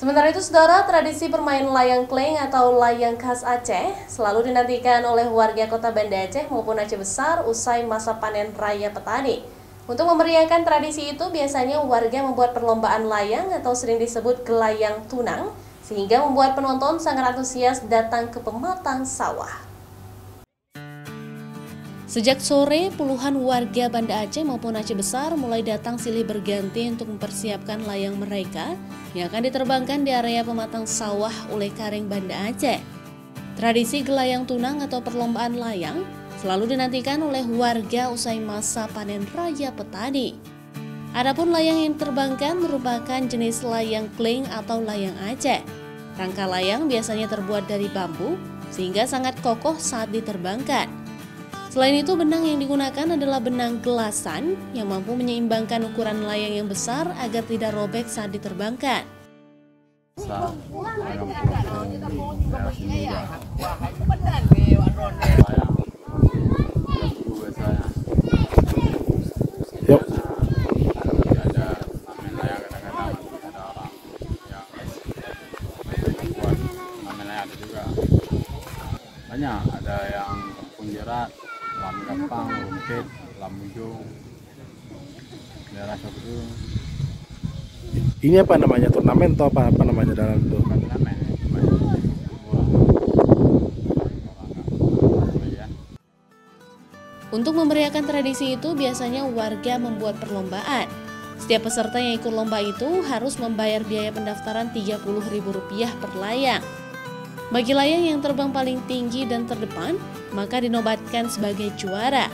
Sementara itu, saudara, tradisi bermain layang kleng atau layang khas Aceh selalu dinantikan oleh warga kota Banda Aceh maupun Aceh Besar usai masa panen raya petani. Untuk memeriahkan tradisi itu, biasanya warga membuat perlombaan layang atau sering disebut gelayang tunang, sehingga membuat penonton sangat antusias datang ke pematang sawah. Sejak sore, puluhan warga Banda Aceh maupun Aceh Besar mulai datang silih berganti untuk mempersiapkan layang mereka yang akan diterbangkan di area pematang sawah oleh Kareng Banda Aceh. Tradisi gelayang tunang atau perlombaan layang selalu dinantikan oleh warga usai masa panen raya petani. Adapun layang yang diterbangkan merupakan jenis layang kleng atau layang Aceh. Rangka layang biasanya terbuat dari bambu sehingga sangat kokoh saat diterbangkan. Selain itu, benang yang digunakan adalah benang gelasan yang mampu menyeimbangkan ukuran layang yang besar agar tidak robek saat diterbangkan. Banyak, ada yang kampung jerat, lam gampang, rumpit, lam ujung, daerah itu. Ini apa namanya, turnamen atau apa namanya dalam itu? Turnamen. Untuk memeriahkan tradisi itu, biasanya warga membuat perlombaan. Setiap peserta yang ikut lomba itu harus membayar biaya pendaftaran Rp30.000 per layang. Bagi layang yang terbang paling tinggi dan terdepan, maka dinobatkan sebagai juara.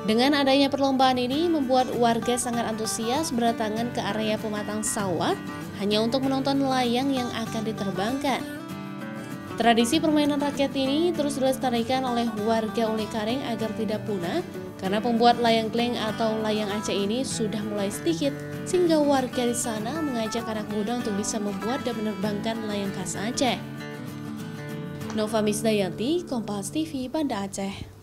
Dengan adanya perlombaan ini membuat warga sangat antusias berdatangan ke area pematang sawah hanya untuk menonton layang yang akan diterbangkan. Tradisi permainan rakyat ini terus dilestarikan oleh warga Oleh Kareng agar tidak punah karena pembuat layang kleng atau layang Aceh ini sudah mulai sedikit sehingga warga di sana mengajak anak muda untuk bisa membuat dan menerbangkan layang khas Aceh. Nova Misdayanti, Kompas TV, Banda Aceh.